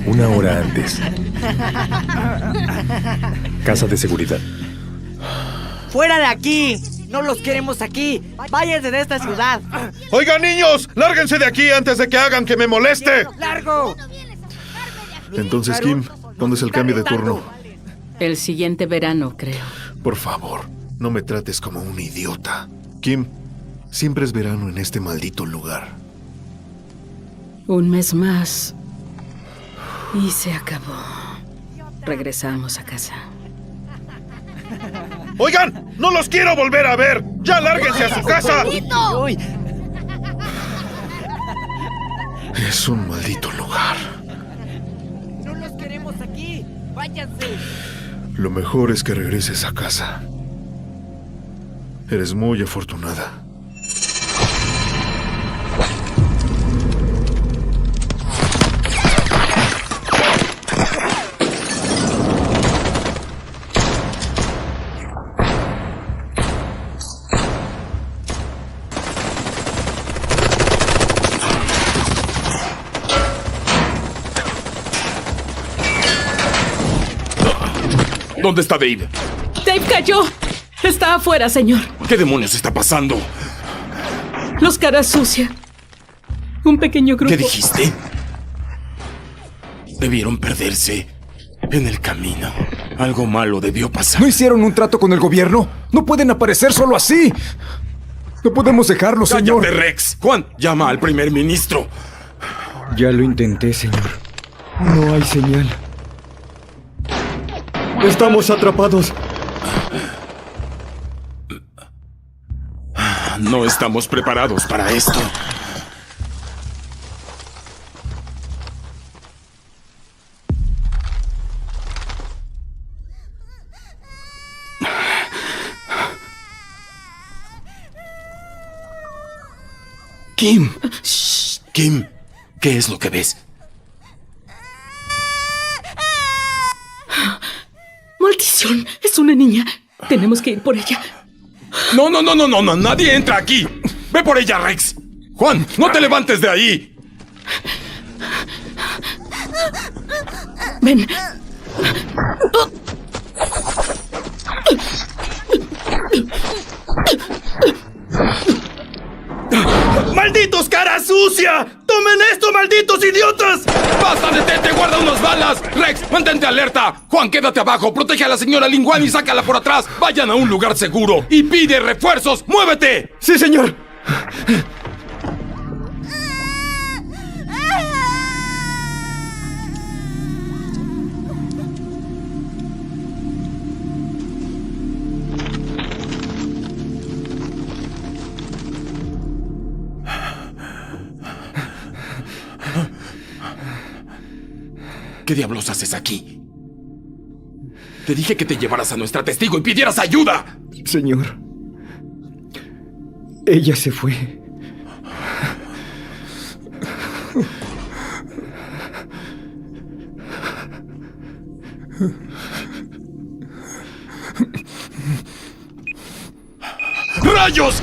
Una hora antes. Casa de seguridad. ¡Fuera de aquí! ¡No los queremos aquí! ¡Váyanse de esta ciudad! ¡Oigan, niños! ¡Lárguense de aquí antes de que hagan que me moleste! ¡Largo! Entonces, Kim, ¿cuándo es el cambio de turno? El siguiente verano, creo. Por favor, no me trates como un idiota. Kim, siempre es verano en este maldito lugar. Un mes más. Y se acabó. Regresamos a casa. ¡Oigan! ¡No los quiero volver a ver! ¡Ya lárguense a su casa! ¡Uy! Es un maldito lugar. ¡No los queremos aquí! ¡Váyanse! Lo mejor es que regreses a casa. Eres muy afortunada. ¿Dónde está Dave? ¡Dave cayó! Está afuera, señor. ¿Qué demonios está pasando? Los caras sucia. Un pequeño grupo. ¿Qué dijiste? Debieron perderse en el camino. Algo malo debió pasar. ¿No hicieron un trato con el gobierno? ¡No pueden aparecer solo así! ¡No podemos dejarlo, señor! ¡Cállate, Rex! Juan, llama al primer ministro. Ya lo intenté, señor. No hay señal. Estamos atrapados. No estamos preparados para esto. Kim. Shh. Kim, ¿qué es lo que ves? ¡Maldición! Es una niña. Tenemos que ir por ella. No, nadie entra aquí. Ve por ella, Rex. Juan, no te levantes de ahí. Ven. ¡Malditos cara sucia! ¡Tomen esto, malditos idiotas! ¡Basta, detente! ¡Guarda unas balas! Rex, mantente alerta. Juan, quédate abajo. Protege a la señora Linguan y sácala por atrás. Vayan a un lugar seguro. Y pide refuerzos. ¡Muévete! ¡Sí, señor! ¿Qué diablos haces aquí? Te dije que te llevaras a nuestra testigo y pidieras ayuda. Señor. Ella se fue. ¡Rayos!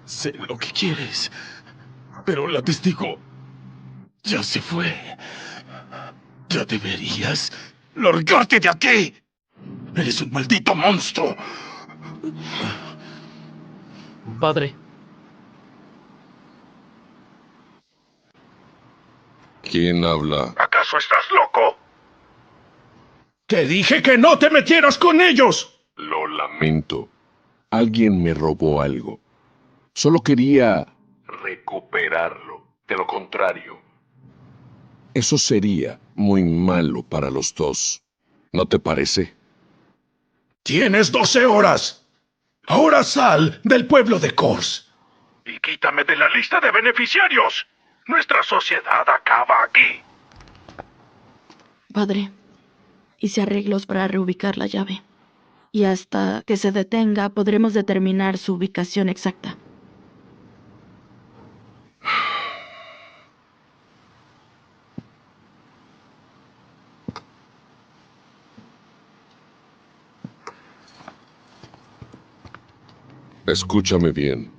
Sé lo que quieres, pero la testigo ya se fue. Ya deberías largarte de aquí. Eres un maldito monstruo. Padre. ¿Quién habla? ¿Acaso estás loco? ¡Te dije que no te metieras con ellos! Lo lamento. Alguien me robó algo. Solo quería recuperarlo. De lo contrario, eso sería muy malo para los dos. ¿No te parece? Tienes 12 horas. Ahora sal del pueblo de Kors. Y quítame de la lista de beneficiarios. Nuestra sociedad acaba aquí. Padre, hice arreglos para reubicar la llave. Y hasta que se detenga podremos determinar su ubicación exacta. Escúchame bien.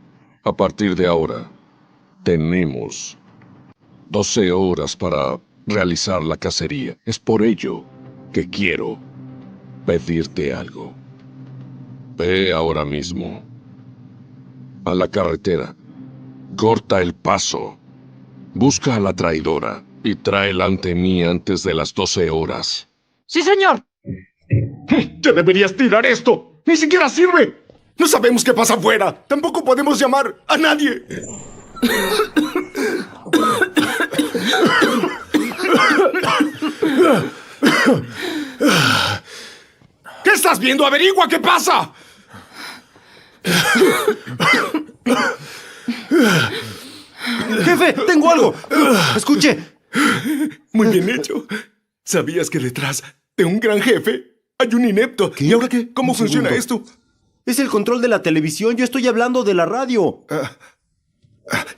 A partir de ahora, tenemos 12 horas para realizar la cacería. Es por ello que quiero pedirte algo. Ve ahora mismo a la carretera. Corta el paso. Busca a la traidora y tráela ante mí antes de las 12 horas. ¡Sí, señor! ¡Ya deberías tirar esto! ¡Ni siquiera sirve! No sabemos qué pasa afuera. Tampoco podemos llamar a nadie. ¿Qué estás viendo? Averigua qué pasa. ¡Jefe! ¡Tengo algo! ¡Escuche! Muy bien hecho. ¿Sabías que detrás de un gran jefe hay un inepto? ¿Y ahora qué? ¿Cómo funciona esto? Es el control de la televisión. Yo estoy hablando de la radio.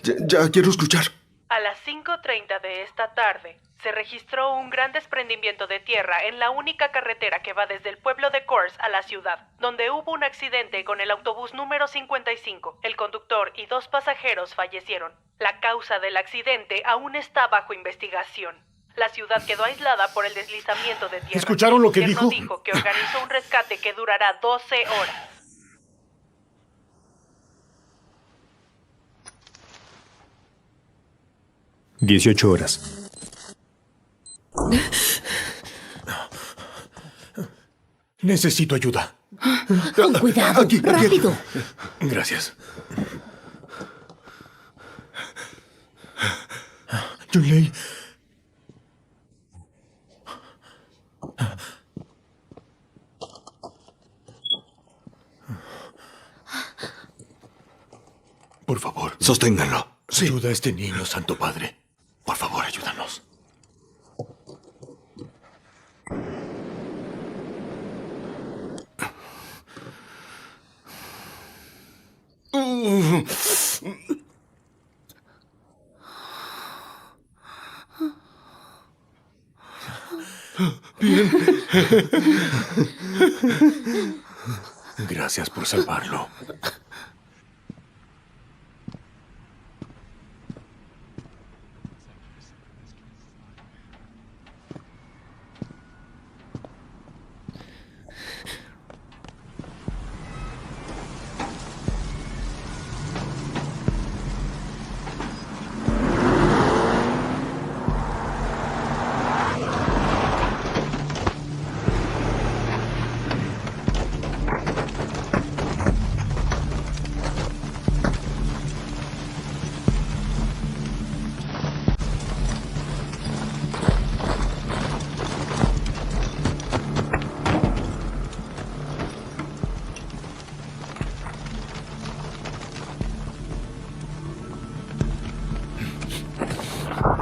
Ya quiero escuchar. A las 5:30 de esta tarde, se registró un gran desprendimiento de tierra en la única carretera que va desde el pueblo de Kors a la ciudad, donde hubo un accidente con el autobús número 55. El conductor y 2 pasajeros fallecieron. La causa del accidente aún está bajo investigación. La ciudad quedó aislada por el deslizamiento de tierra. ¿Escucharon lo que El dijo? gobierno dijo que organizó un rescate que durará 12 horas. 18 horas. Necesito ayuda. Con cuidado, rápido. Gracias. Yunlei. Por favor. Sosténganlo. Sí. Ayuda a este niño, Santo Padre. Por favor, ayúdanos. Bien. Gracias por salvarlo.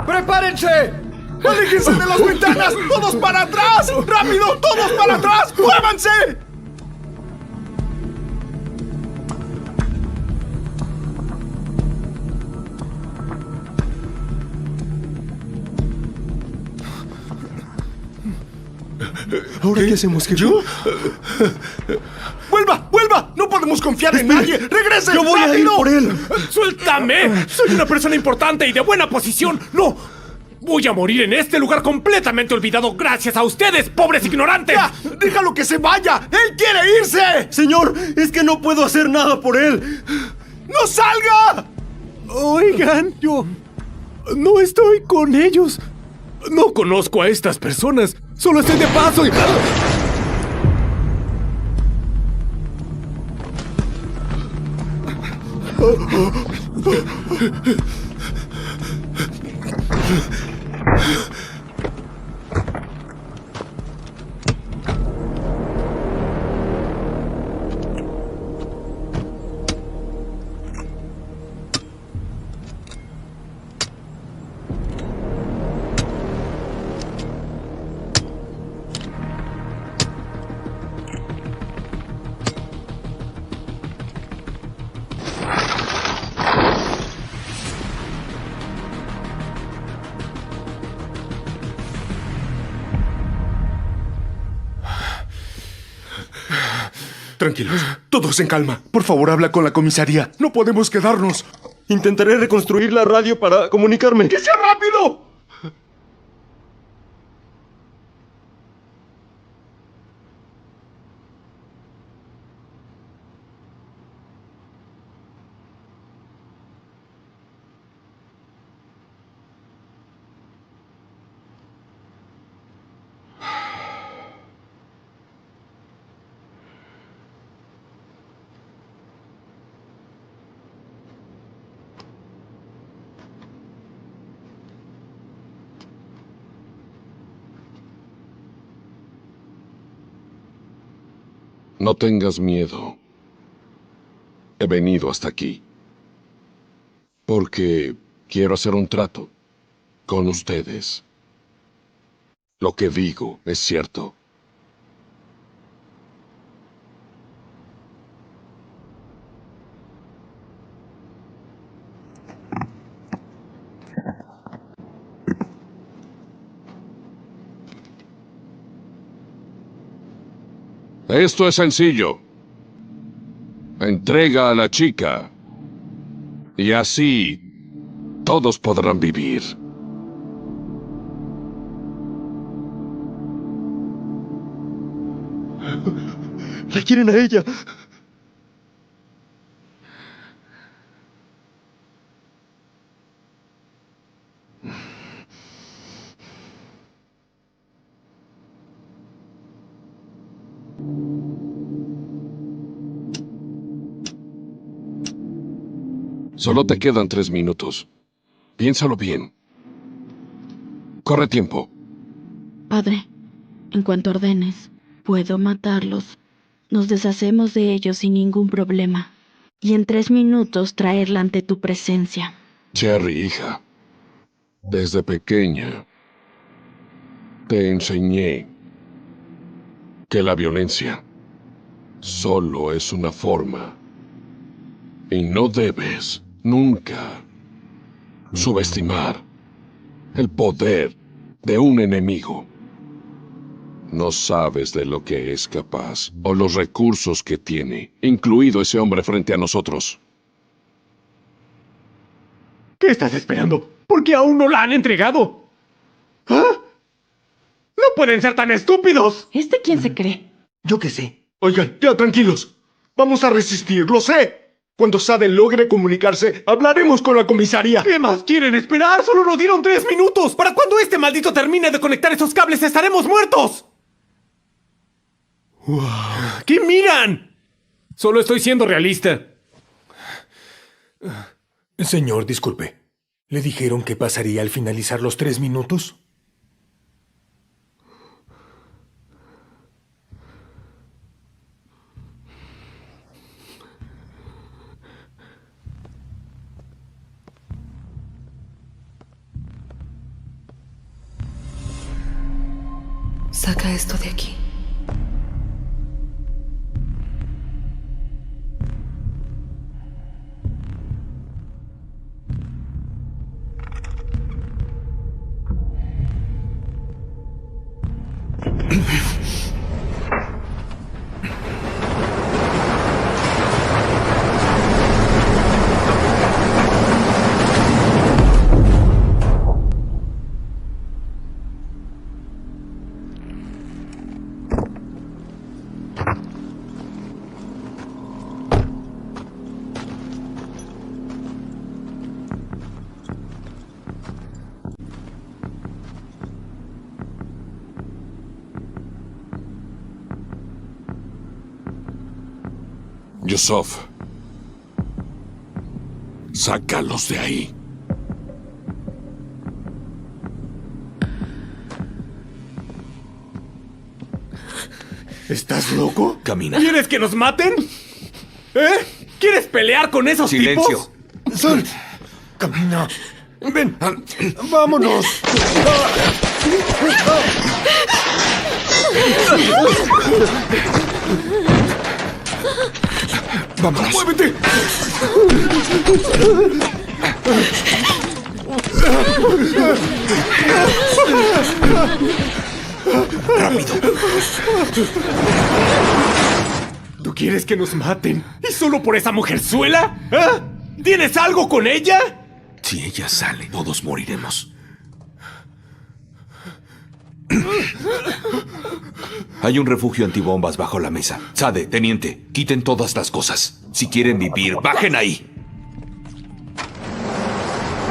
¡Prepárense! ¡Aléjense de las ventanas! ¡Todos para atrás! ¡Rápido! ¡Todos para atrás! ¡Muévanse! ¿Ahora qué hacemos, jefe? ¿Yo? ¡Vuelva! ¡Vuelva! ¡No podemos confiar en nadie! ¡Regrese! ¡Yo voy a ir por él! ¡Suéltame! Soy una persona importante y de buena posición. ¡No! Voy a morir en este lugar completamente olvidado gracias a ustedes, pobres ignorantes. ¡Ya! ¡Déjalo que se vaya! ¡Él quiere irse! Señor, es que no puedo hacer nada por él. ¡No salga! Oigan, yo no estoy con ellos. No conozco a estas personas. Solo estoy de paso y... Tranquilos, todos en calma. Por favor, habla con la comisaría. No podemos quedarnos. Intentaré reconstruir la radio para comunicarme. ¡Que sea rápido! No tengas miedo. He venido hasta aquí porque quiero hacer un trato con ustedes. Lo que digo es cierto. Esto es sencillo. Entrega a la chica. Y así todos podrán vivir. ¡La quieren a ella! Solo te quedan 3 minutos. Piénsalo bien. Corre tiempo. Padre, en cuanto ordenes, puedo matarlos. Nos deshacemos de ellos sin ningún problema. Y en 3 minutos traerla ante tu presencia. Cherry, hija. Desde pequeña te enseñé que la violencia solo es una forma. Y no debes nunca subestimar el poder de un enemigo. No sabes de lo que es capaz o los recursos que tiene, incluido ese hombre frente a nosotros. ¿Qué estás esperando? ¿Por qué aún no la han entregado? ¿Ah? ¡No pueden ser tan estúpidos! ¿Este quién se cree? Yo qué sé. Oigan, ya tranquilos. Vamos a resistir, lo sé. Cuando Sade logre comunicarse, hablaremos con la comisaría. ¿Qué más quieren esperar? ¡Solo nos dieron 3 minutos! ¿Para cuando este maldito termine de conectar esos cables estaremos muertos? Wow. ¿Qué miran? Solo estoy siendo realista. Señor, disculpe. ¿Le dijeron qué pasaría al finalizar los 3 minutos? Saca esto de aquí. Yusuf, Sácalos de ahí. ¿Estás loco? Camina. ¿Quieres que nos maten? ¿Eh? ¿Quieres pelear con esos tipos? Son. Camina. Ven. Vámonos. Vámonos. ¡Muévete! ¡Rápido! ¿Tú quieres que nos maten? ¿Y solo por esa mujerzuela? ¿Ah? ¿Tienes algo con ella? Si ella sale, todos moriremos. Hay un refugio antibombas bajo la mesa. Sade, teniente, quiten todas las cosas. Si quieren vivir, bajen ahí.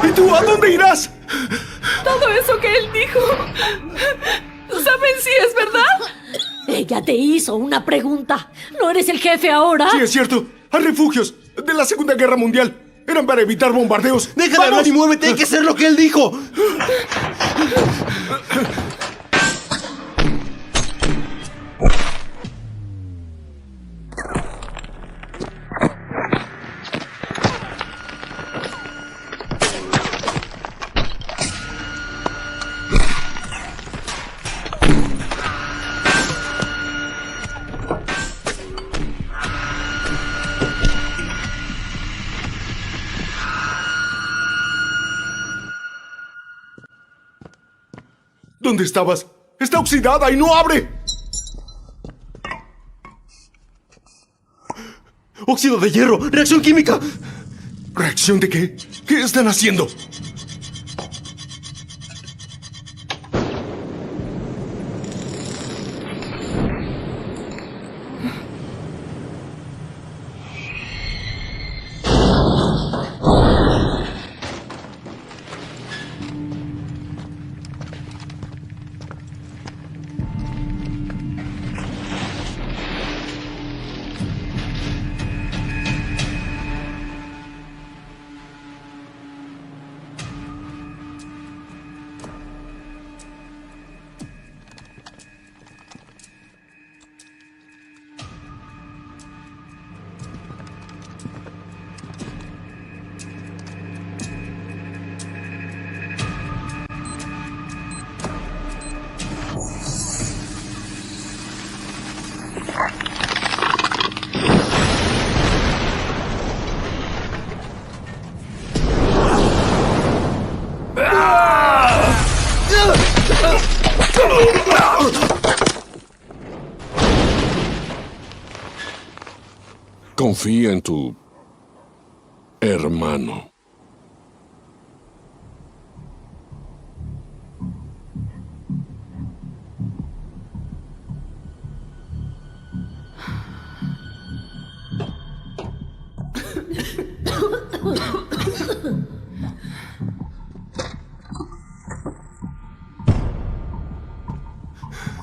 ¿Y tú a dónde irás? Todo eso que él dijo. ¿Saben si es verdad? Ella te hizo una pregunta. ¿No eres el jefe ahora? Sí, es cierto. Hay refugios de la Segunda Guerra Mundial. Eran para evitar bombardeos. ¡Deja de hablar y muévete! ¡Hay que hacer lo que él dijo! ¿Dónde estabas? Está oxidada y no abre. ¡Óxido de hierro! ¡Reacción química! ¿Reacción de qué? ¿Qué están haciendo? Confía en tu hermano.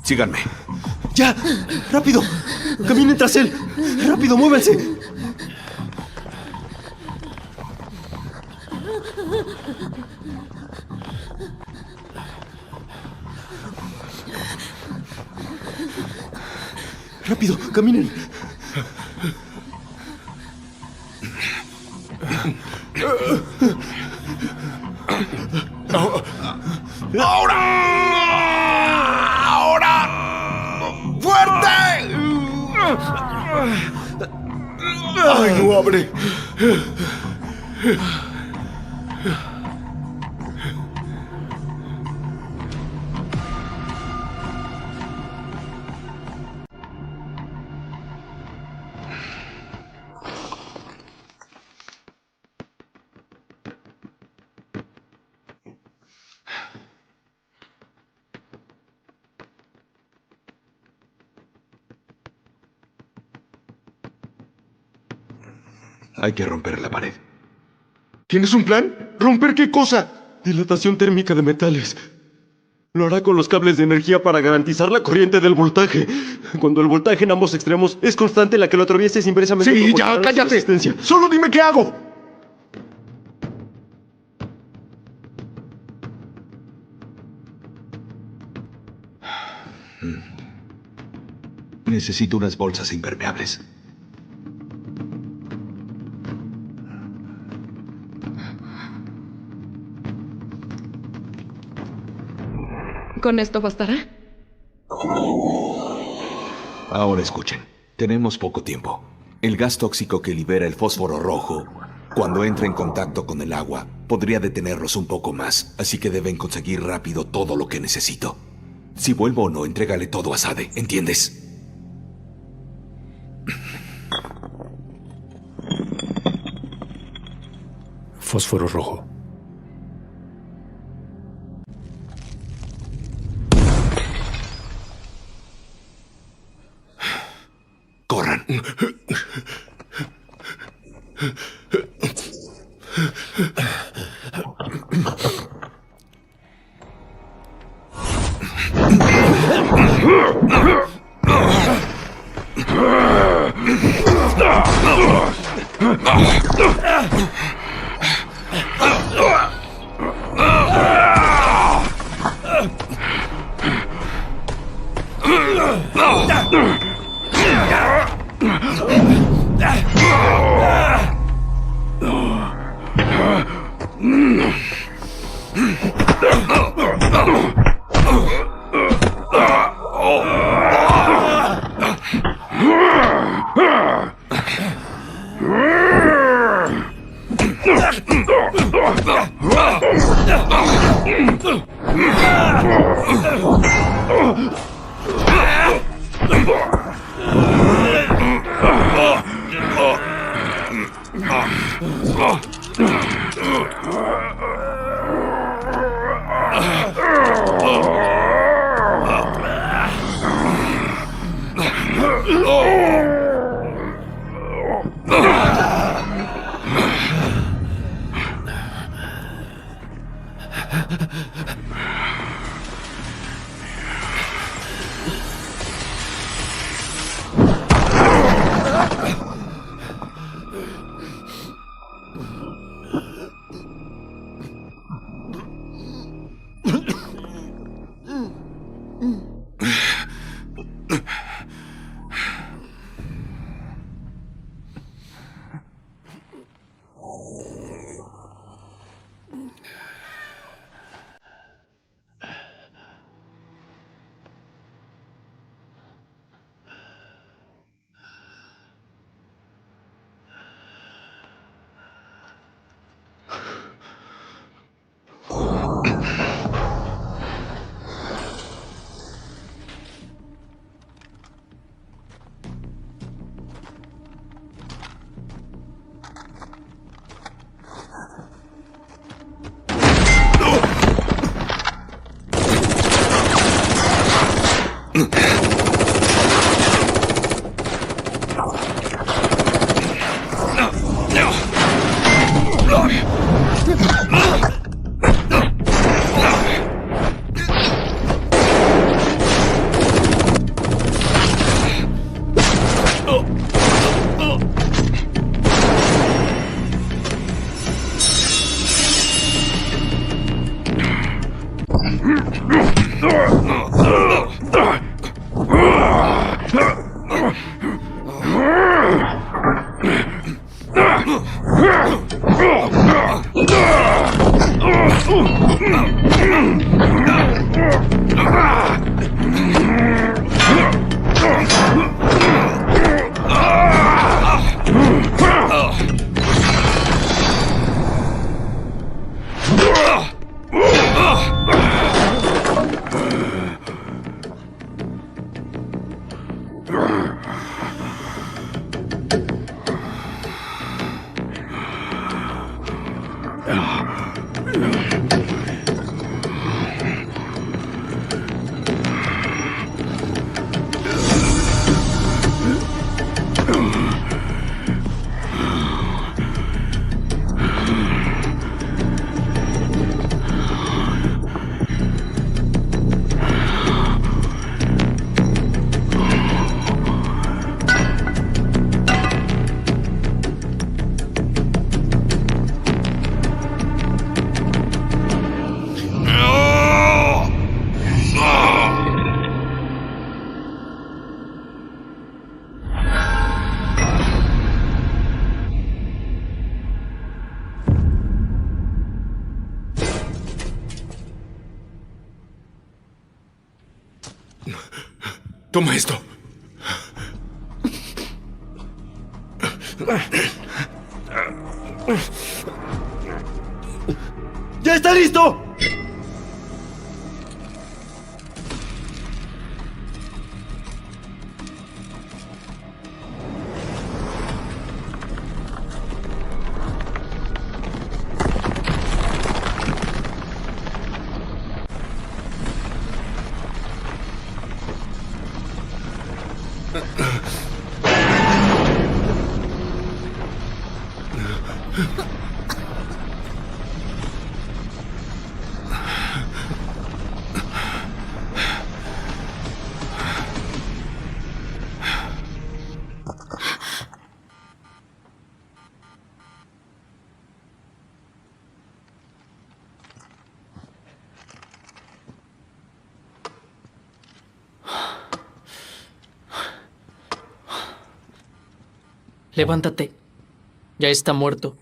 Síganme. ¡Ya! ¡Rápido! ¡Caminen tras él! ¡Rápido, muévanse! ¡Rápido! ¡Caminen! ¡Ahora! ¡Ahora! ¡Fuerte! ¡Ay, no abre! Hay que romper la pared. ¿Tienes un plan? ¿Romper qué cosa? Dilatación térmica de metales. Lo hará con los cables de energía para garantizar la corriente del voltaje. Cuando el voltaje en ambos extremos es constante, la que lo atraviesa es inversamente Sí, proporcional ya, a su cállate. resistencia. Solo dime qué hago. Necesito unas bolsas impermeables. ¿Con esto bastará? Ahora escuchen. Tenemos poco tiempo. El gas tóxico que libera el fósforo rojo, cuando entra en contacto con el agua, podría detenerlos un poco más. Así que deben conseguir rápido todo lo que necesito. Si vuelvo o no, entrégale todo a Sade, ¿entiendes? Fósforo rojo. Corran. Toma esto. ¡Ya está listo! Levántate. Ya está muerto.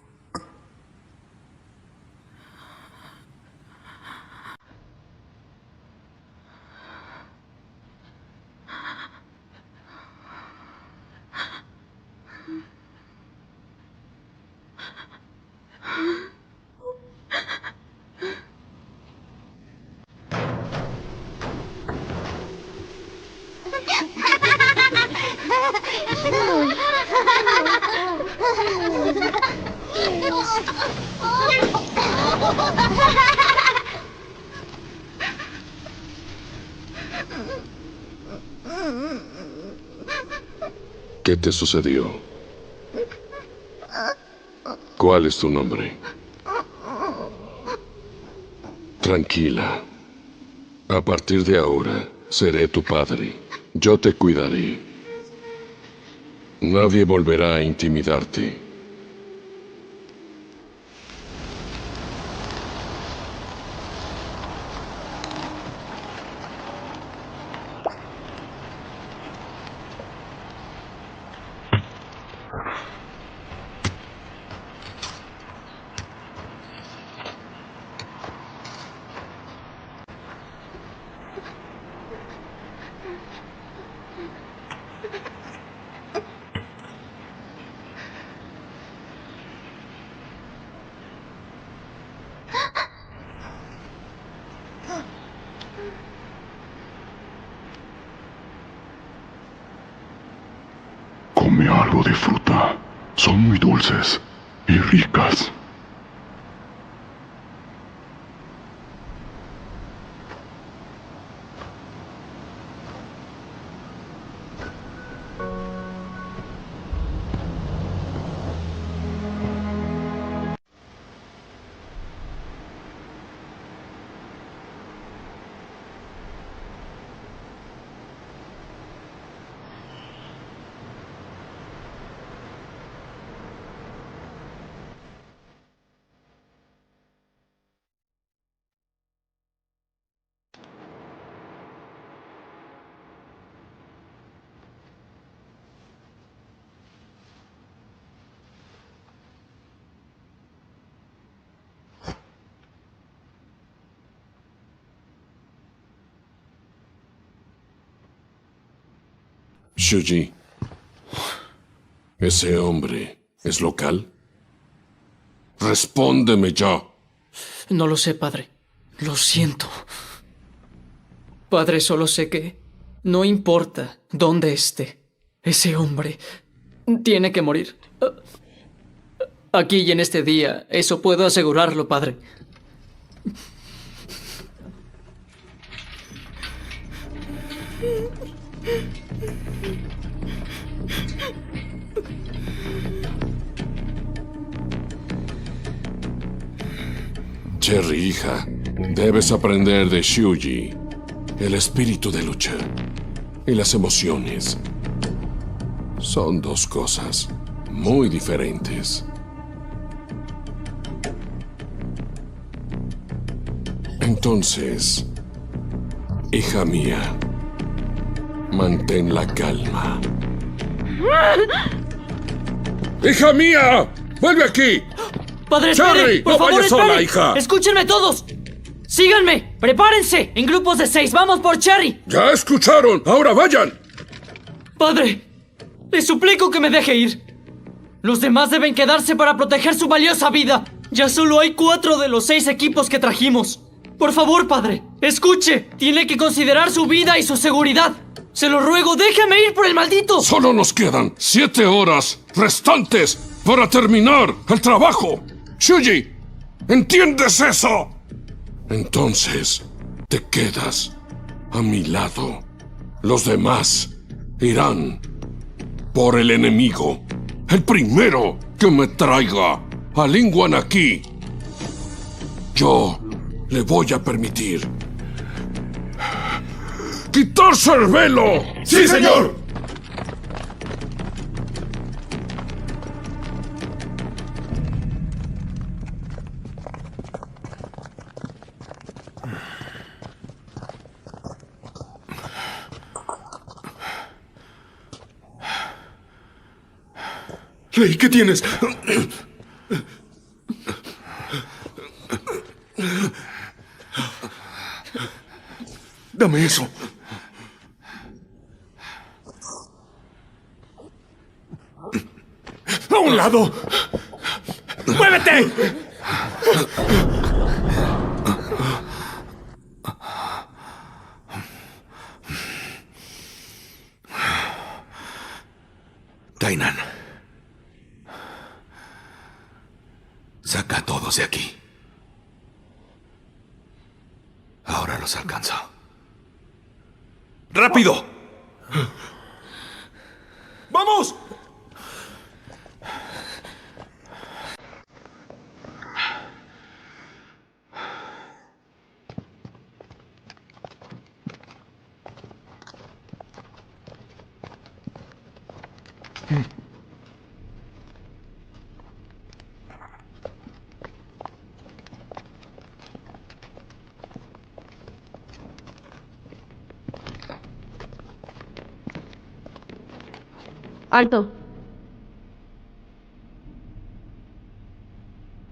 ¿Qué te sucedió? ¿Cuál es tu nombre? Tranquila. A partir de ahora, seré tu padre. Yo te cuidaré. Nadie volverá a intimidarte. Come algo de fruta. Son muy dulces y ricas. Shuji, ¿ese hombre es local? Respóndeme ya. No lo sé, padre. Lo siento. Padre, solo sé que no importa dónde esté, ese hombre tiene que morir. Aquí y en este día, eso puedo asegurarlo, padre. Cherry, hija, debes aprender de Shuji el espíritu de lucha y las emociones. Son dos cosas muy diferentes. Entonces, hija mía, mantén la calma. ¡Hija mía! ¡Vuelve aquí! ¡Padre, Cherry, espere! ¡Por no favor, vayas espere! sola, hija! ¡Escúchenme todos! ¡Síganme! ¡Prepárense! En grupos de 6, ¡vamos por Cherry! ¡Ya escucharon! ¡Ahora vayan! Padre, le suplico que me deje ir. Los demás deben quedarse para proteger su valiosa vida. Ya solo hay 4 de los 6 equipos que trajimos. Por favor, padre, escuche. Tiene que considerar su vida y su seguridad. Se lo ruego, déjeme ir por el maldito. Solo nos quedan 7 horas restantes para terminar el trabajo. Shuji, ¿entiendes eso? Entonces, te quedas a mi lado. Los demás irán por el enemigo. El primero que me traiga a Lingwan aquí, yo le voy a permitir quitarse el velo. ¡Sí, señor! Lei, ¿qué tienes? Dame eso. ¡A un lado! ¡Muévete! Tainan. Saca a todos de aquí. Ahora los alcanzo. ¡Rápido! ¡Vamos! Alto.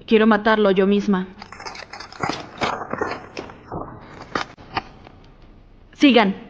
Quiero matarlo yo misma. Sigan.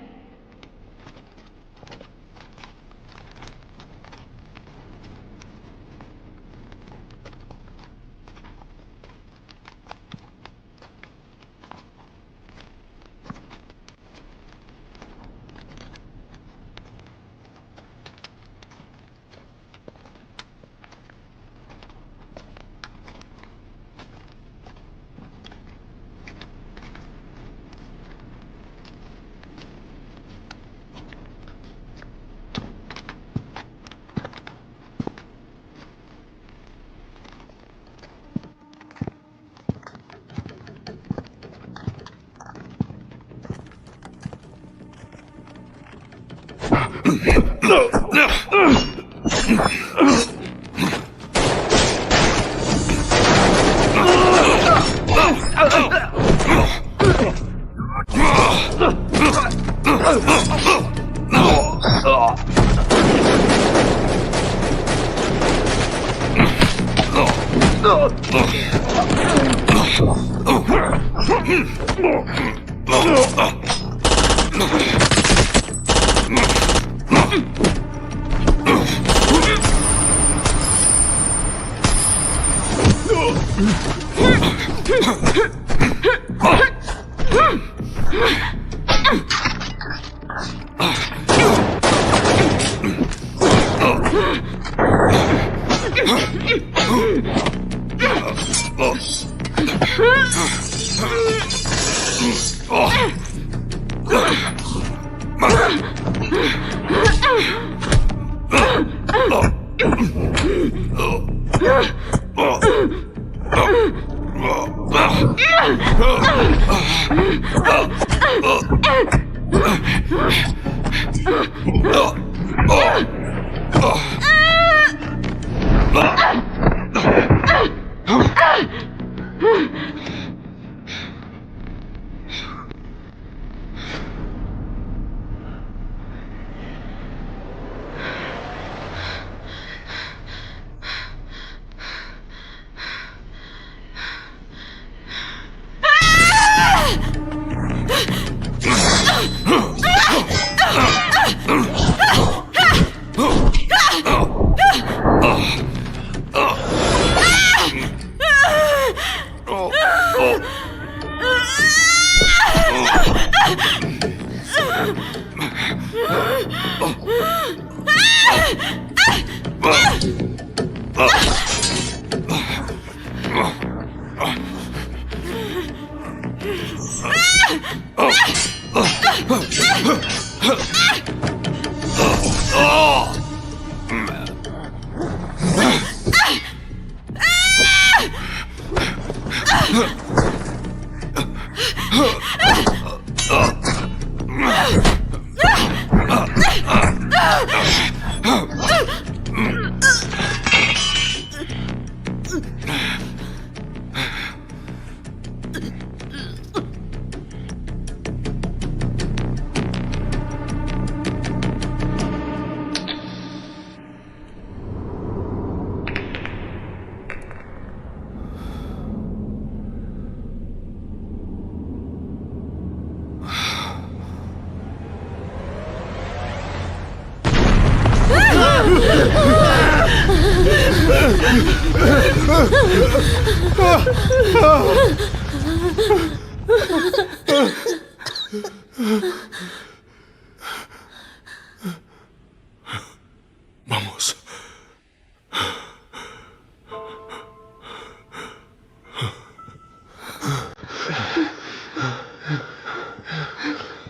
Vamos.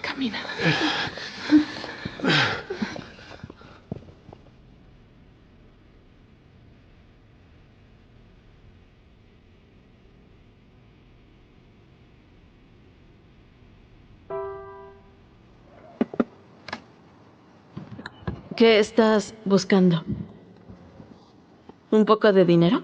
Camina. ¿Qué estás buscando? ¿Un poco de dinero?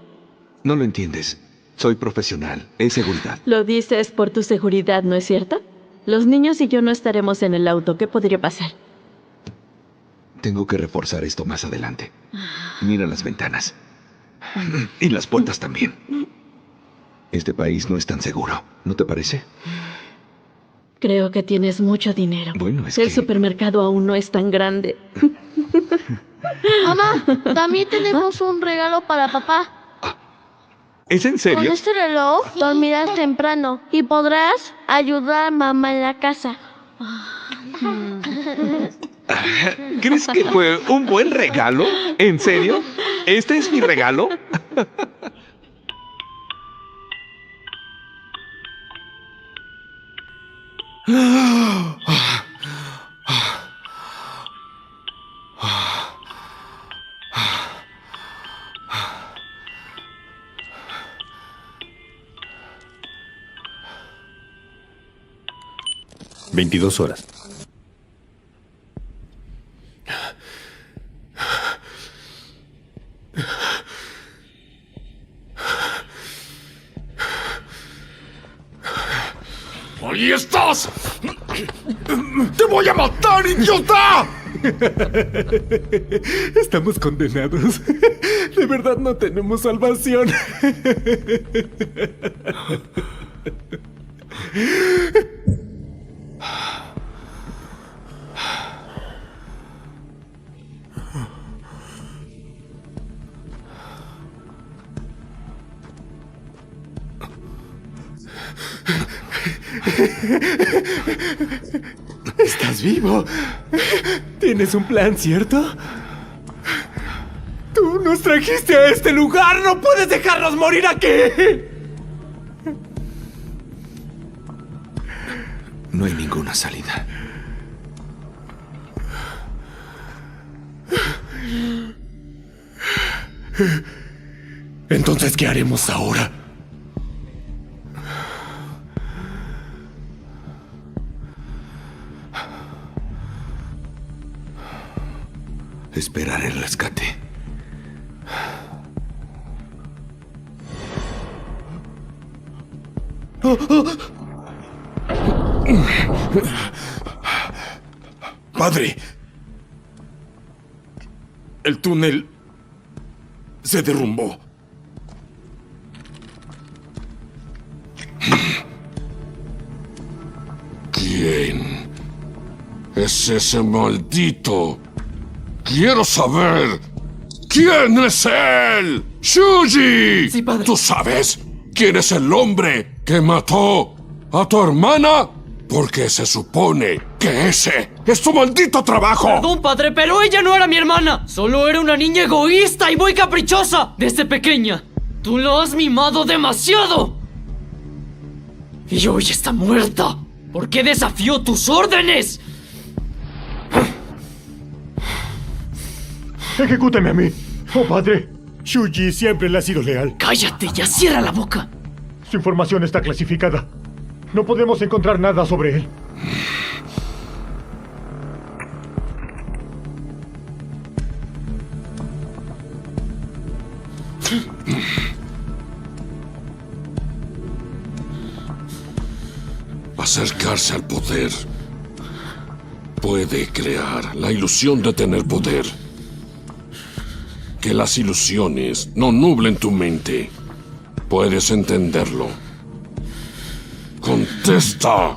No lo entiendes. Soy profesional. Es seguridad. Lo dices por tu seguridad, ¿no es cierto? Los niños y yo no estaremos en el auto. ¿Qué podría pasar? Tengo que reforzar esto más adelante. Mira las ventanas. Y las puertas también. Este país no es tan seguro. ¿No te parece? Creo que tienes mucho dinero. Bueno, es El que... supermercado aún no es tan grande. Mamá, también tenemos un regalo para papá. ¿Es en Con serio? este reloj dormirás temprano y podrás ayudar a mamá en la casa. ¿Crees que fue un buen regalo? ¿En serio? ¿Este es mi regalo? $22. ¡Ahí estás! ¡Te voy a matar, idiota! Estamos condenados. De verdad no tenemos salvación. Estás vivo. Tienes un plan, ¿cierto? Tú nos trajiste a este lugar. No puedes dejarnos morir aquí. No hay ninguna salida. Entonces, ¿qué haremos ahora? Esperar el rescate. Padre, el túnel se derrumbó. ¿Quién es ese maldito? Quiero saber. ¿Quién es él? ¡Shuji! Sí, padre. ¿Tú sabes quién es el hombre que mató a tu hermana? Porque se supone que ese ¡Es tu maldito trabajo! Perdón, padre, pero ella no era mi hermana. Solo era una niña egoísta y muy caprichosa. Desde pequeña. Tú la has mimado demasiado. Y hoy está muerta. ¿Por qué desafió tus órdenes? Ejecútame a mí. Oh, padre. Shuji siempre le ha sido leal. Cállate, ya cierra la boca. Su información está clasificada. No podemos encontrar nada sobre él. Acercarse al poder puede crear la ilusión de tener poder. Que las ilusiones no nublen tu mente. ¿Puedes entenderlo? ¡Contesta!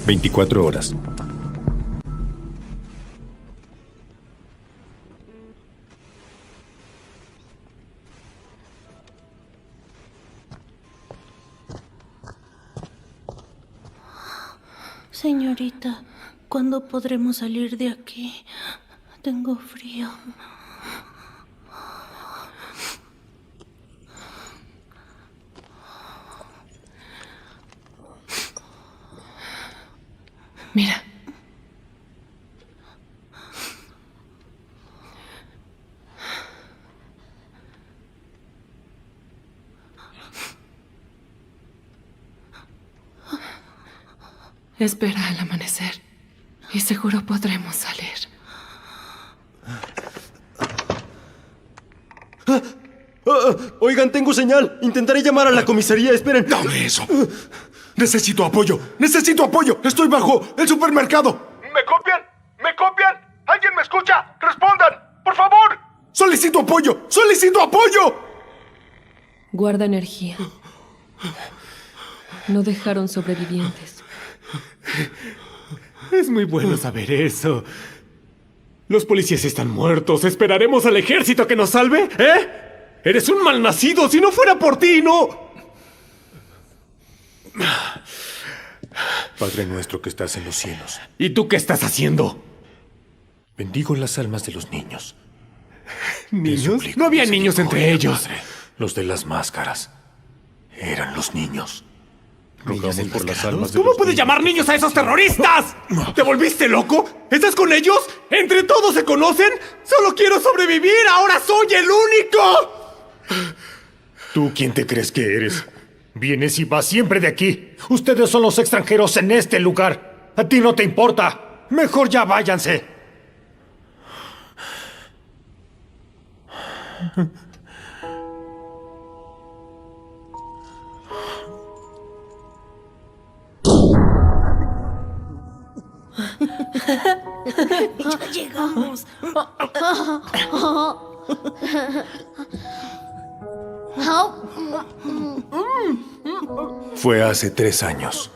«24 horas. Señorita, ¿cuándo podremos salir de aquí? Tengo frío. Mira. Espera al amanecer y seguro podremos salir. Oigan, tengo señal. Intentaré llamar a la comisaría. Esperen. ¡Dame eso! ¡Necesito apoyo! ¡Necesito apoyo! ¡Estoy bajo el supermercado! ¿Me copian? ¿Me copian? ¿Alguien me escucha? ¡Respondan! ¡Por favor! ¡Solicito apoyo! ¡Solicito apoyo! Guarda energía. No dejaron sobrevivientes. Es muy bueno saber eso. Los policías están muertos. ¿Esperaremos al ejército que nos salve? ¿Eh? Eres un malnacido. Si no fuera por ti, no... Padre nuestro que estás en los cielos. ¿Y tú qué estás haciendo? Bendigo las almas de los niños. ¿Niños? No había niños entre ellos. Padre, los de las máscaras. Eran los niños. Rogamos por las almas de ¿Cómo los puedes niños. llamar niños a esos terroristas? ¿Te volviste loco? ¿Estás con ellos? ¿Entre todos se conocen? ¡Solo quiero sobrevivir! ¡Ahora soy el único! ¿Tú quién te crees que eres? Vienes y vas siempre de aquí. Ustedes son los extranjeros en este lugar. A ti no te importa. Mejor ya váyanse. Ya llegamos. Fue hace 3 años.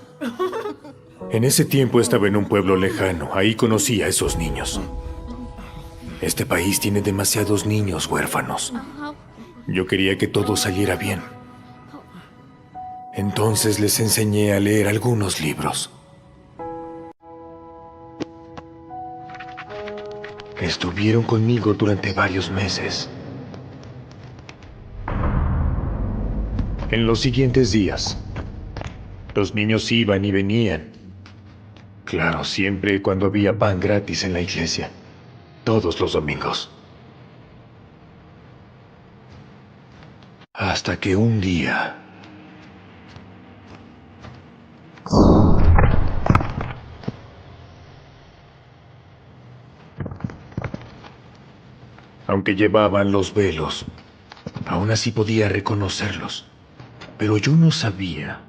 En ese tiempo estaba en un pueblo lejano. Ahí conocí a esos niños. Este país tiene demasiados niños huérfanos. Yo quería que todo saliera bien. Entonces les enseñé a leer algunos libros. Estuvieron conmigo durante varios meses. En los siguientes días, los niños iban y venían. Claro, siempre cuando había pan gratis en la iglesia. Todos los domingos. Hasta que un día... Aunque llevaban los velos, aún así podía reconocerlos. Pero yo no sabía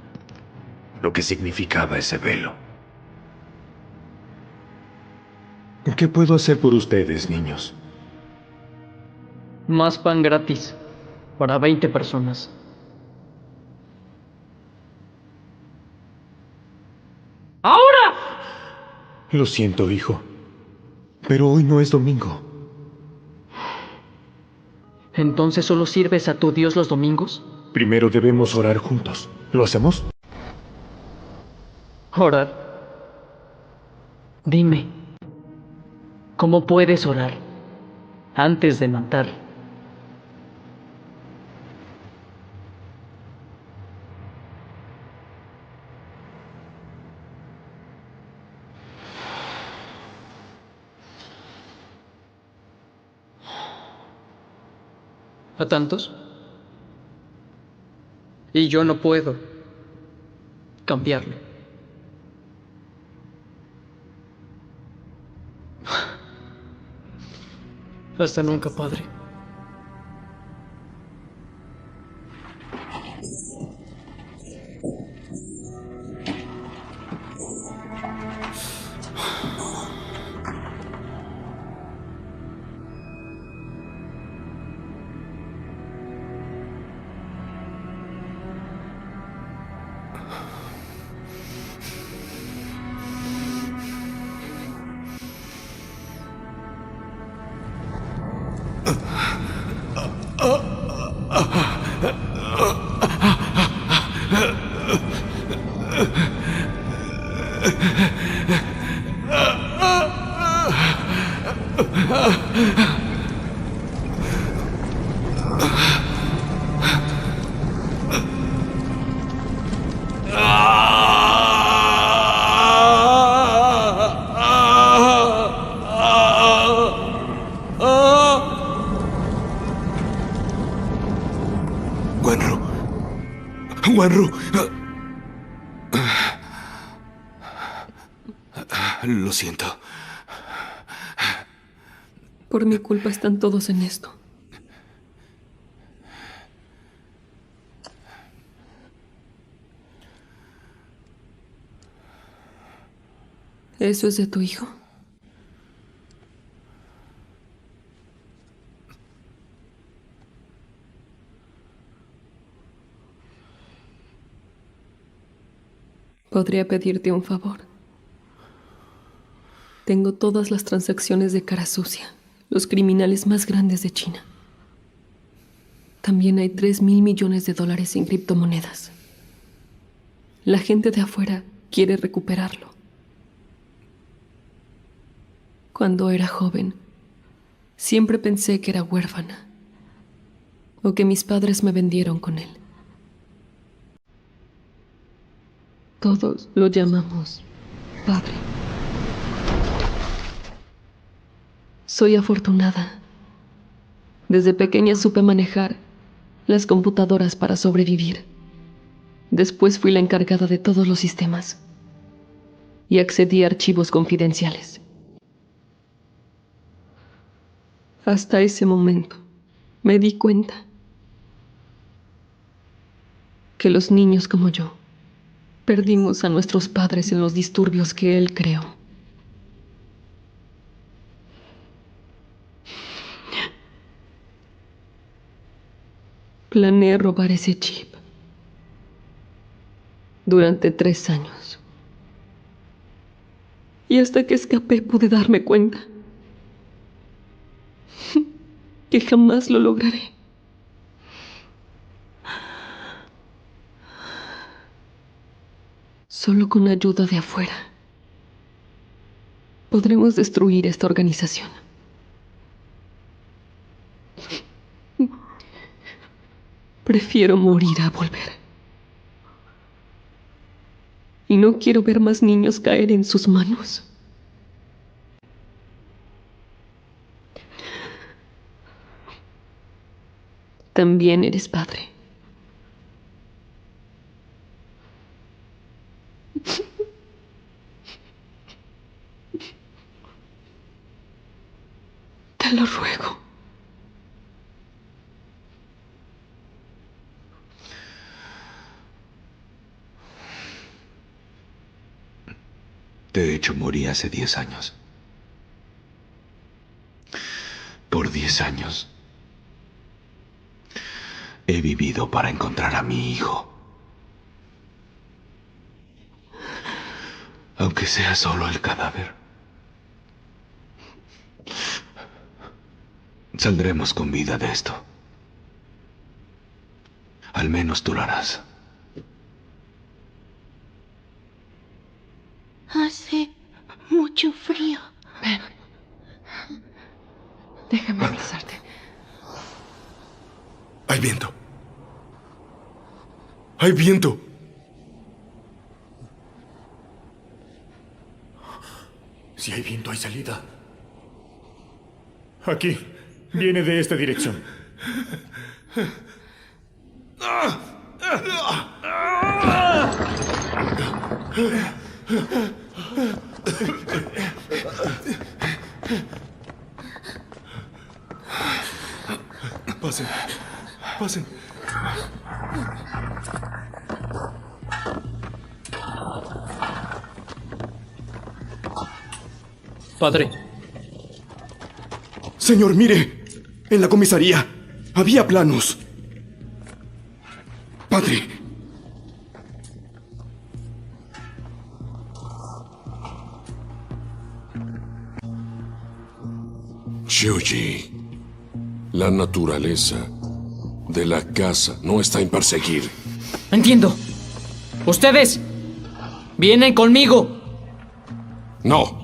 lo que significaba ese velo. ¿Qué puedo hacer por ustedes, niños? Más pan gratis. Para 20 personas. ¡Ahora! Lo siento, hijo. Pero hoy no es domingo. ¿Entonces solo sirves a tu Dios los domingos? Primero debemos orar juntos. ¿Lo hacemos? Orar. Dime, ¿cómo puedes orar antes de matar? ¿A tantos? Y yo no puedo cambiarlo. Hasta nunca, padre. Wanru. Lo siento. Por mi culpa están todos en esto. ¿Eso es de tu hijo? Podría pedirte un favor. Tengo todas las transacciones de cara sucia, los criminales más grandes de China. También hay 3.000 millones de dólares en criptomonedas. La gente de afuera quiere recuperarlo. Cuando era joven, siempre pensé que era huérfana, o que mis padres me vendieron con él. Todos lo llamamos padre. Soy afortunada. Desde pequeña supe manejar las computadoras para sobrevivir. Después fui la encargada de todos los sistemas y accedí a archivos confidenciales. Hasta ese momento me di cuenta que los niños como yo perdimos a nuestros padres en los disturbios que él creó. Planeé robar ese chip durante 3 años. Y hasta que escapé pude darme cuenta que jamás lo lograré. Solo con ayuda de afuera podremos destruir esta organización. Prefiero morir a volver. Y no quiero ver más niños caer en sus manos. También eres padre. Te lo ruego. De hecho, morí hace 10 años. Por 10 años he vivido para encontrar a mi hijo. Aunque sea solo el cadáver. Saldremos con vida de esto. Al menos tú lo harás. Hace mucho frío. Ven. Déjame abrazarte. Hay viento. Hay viento. Si hay viento, hay salida. Aquí. Viene de esta dirección. Pasen. Pasen. Padre. Señor, mire. En la comisaría había planos. Padre. Shuji, la naturaleza de la casa no está en perseguir. Entiendo. Ustedes vienen conmigo. No.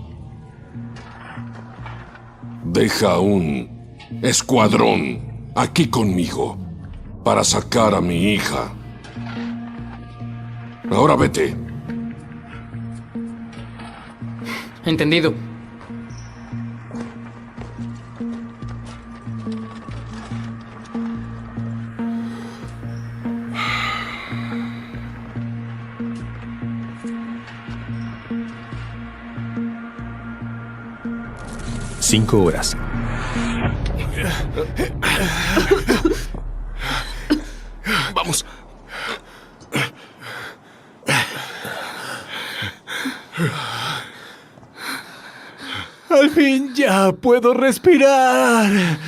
Deja un escuadrón aquí conmigo para sacar a mi hija. Ahora vete. Entendido. Cinco horas. Vamos. Al fin ya puedo respirar.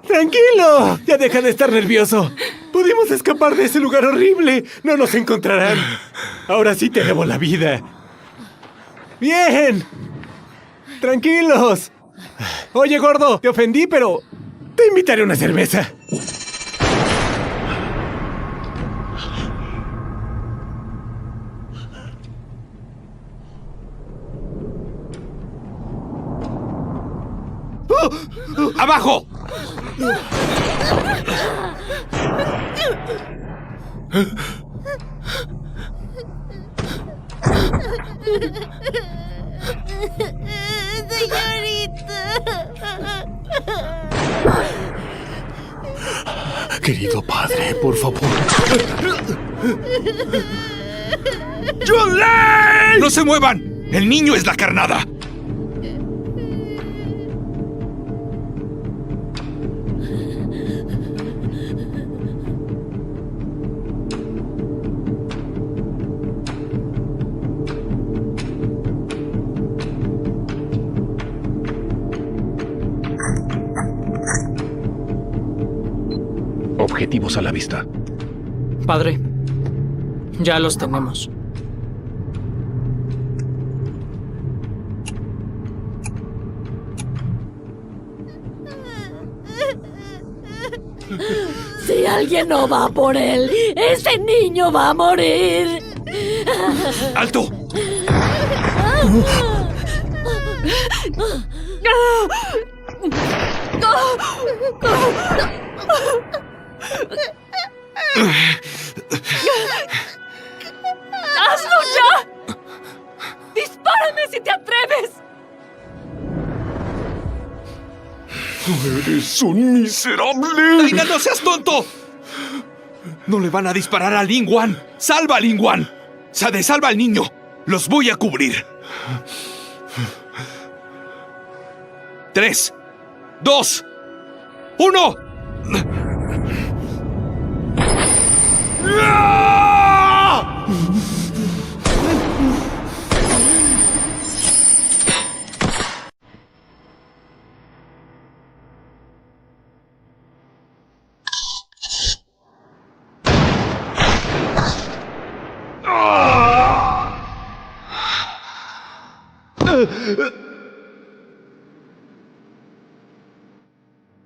Tranquilo, ya deja de estar nervioso. Pudimos escapar de ese lugar horrible. No nos encontrarán. Ahora sí te debo la vida. Bien. Tranquilos. Oye, gordo, te ofendí, pero te invitaré a una cerveza. ¡Abajo! Querido padre, por favor. ¡Yunlei! ¡No se muevan! ¡El niño es la carnada! Objetivos a la vista. Padre, ya los tenemos. Si alguien no va por él, ese niño va a morir. ¡Alto! ¡Hazlo ya! ¡Dispárame si te atreves! ¡Eres un miserable! ¡Venga, no seas tonto! No le van a disparar a Ling Wan. ¡Salva a Ling Wan! ¡Sade, salva al niño! ¡Los voy a cubrir! 3, 2, 1.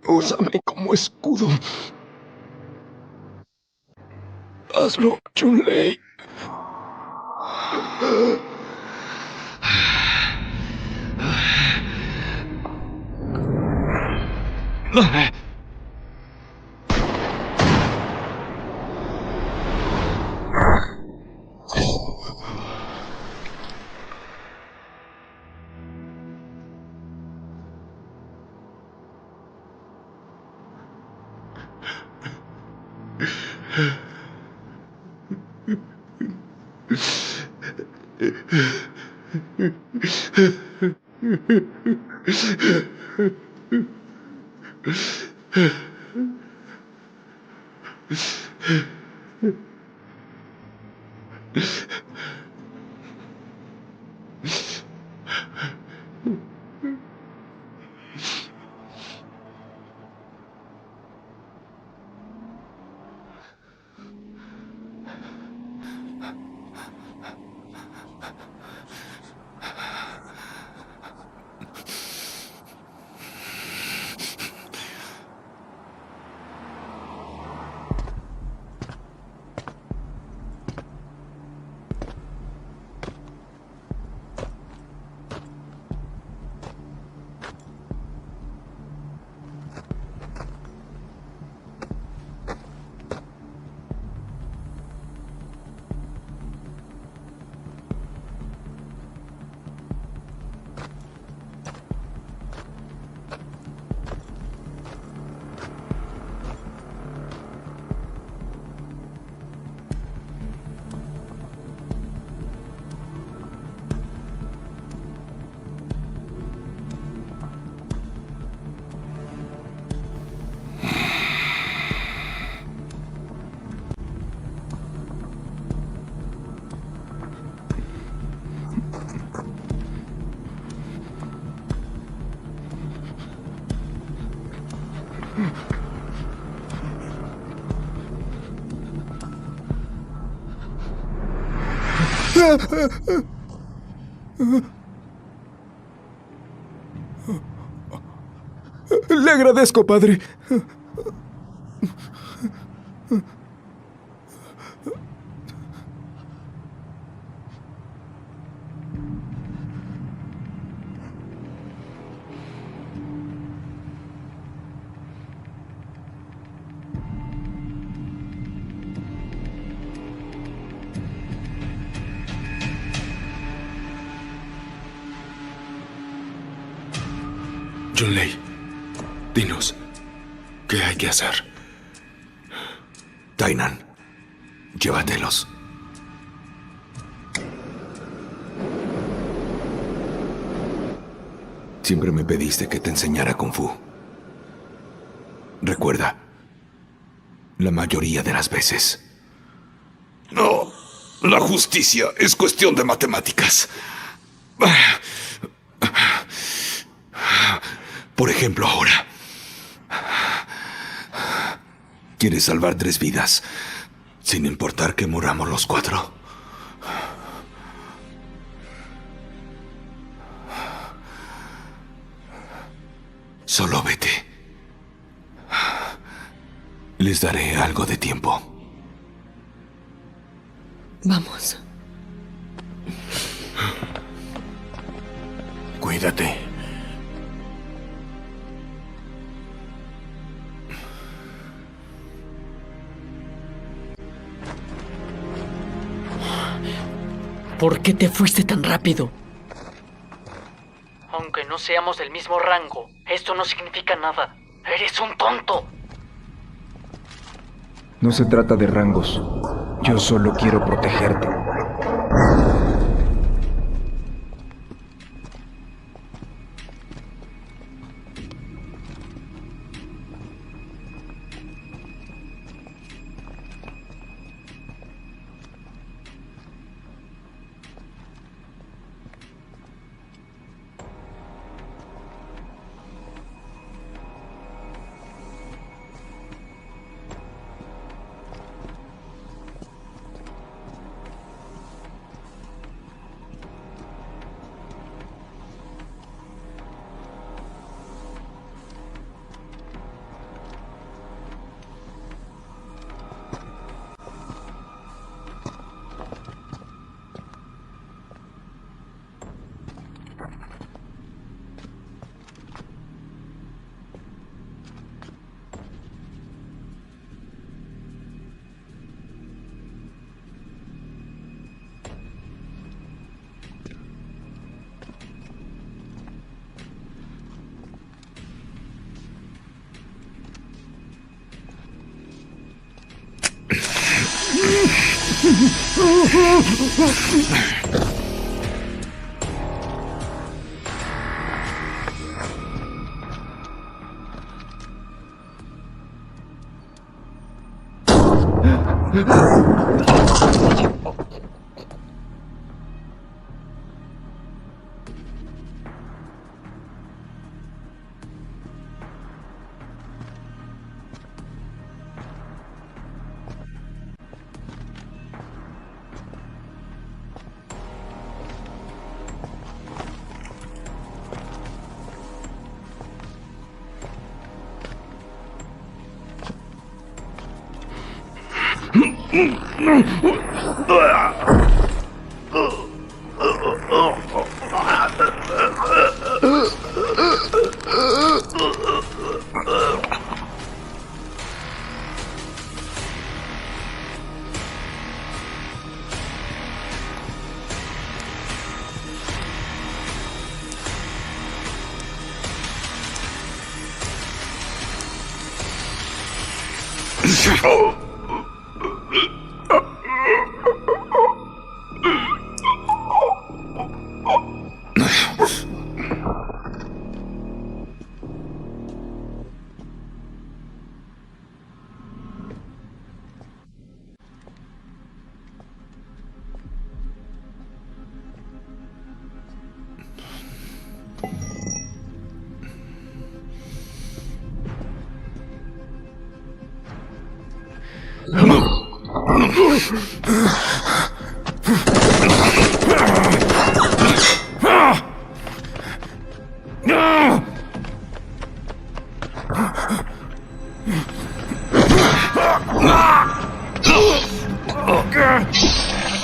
Úsame como escudo. Hazlo, Chun-Li. Le agradezco, padre. Chun-Li, dinos, ¿qué hay que hacer? Tainan, llévatelos. Siempre me pediste que te enseñara Kung Fu. Recuerda, la mayoría de las veces. No, la justicia es cuestión de matemáticas. Por ejemplo, ahora. ¿Quieres salvar 3 vidas sin importar que muramos los 4? Solo vete. Les daré algo de tiempo. Vamos. Cuídate. ¿Por qué te fuiste tan rápido? Aunque no seamos del mismo rango, esto no significa nada. ¡Eres un tonto! No se trata de rangos. Yo solo quiero protegerte.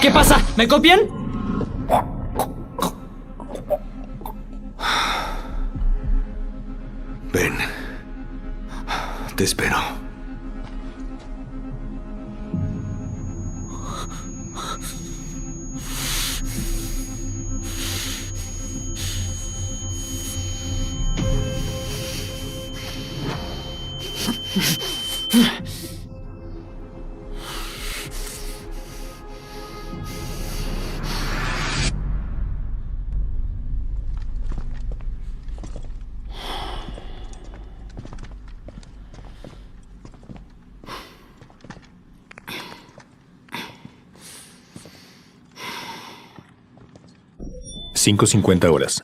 ¿Qué pasa? ¿Me copian? Ven. Te espero. Cinco 50 horas.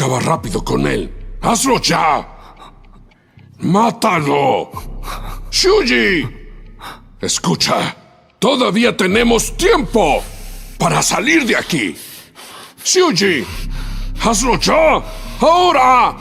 Acaba rápido con él. ¡Hazlo ya! ¡Mátalo! ¡Shuji! Escucha, todavía tenemos tiempo para salir de aquí. ¡Shuji! ¡Hazlo ya! ¡Ahora!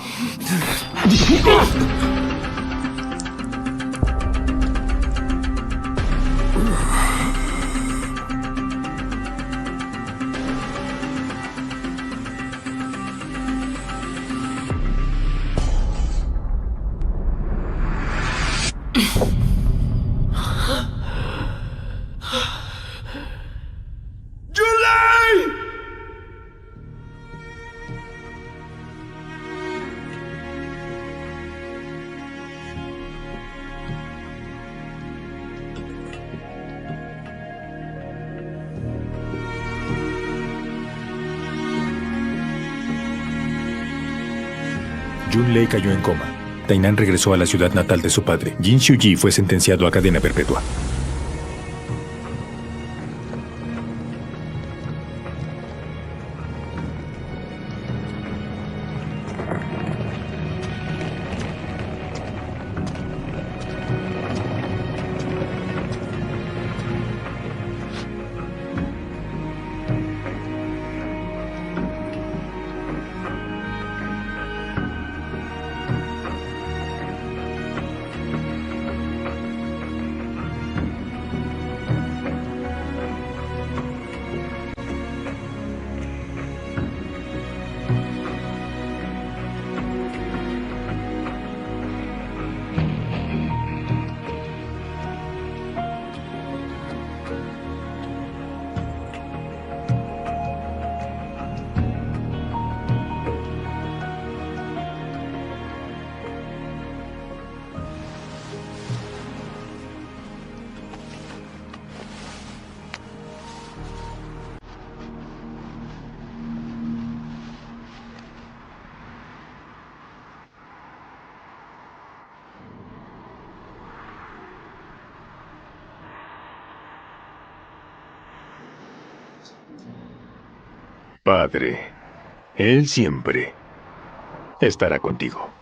Junlei cayó en coma. Tainan regresó a la ciudad natal de su padre. Jin Xiuji fue sentenciado a cadena perpetua. Padre, Él siempre estará contigo.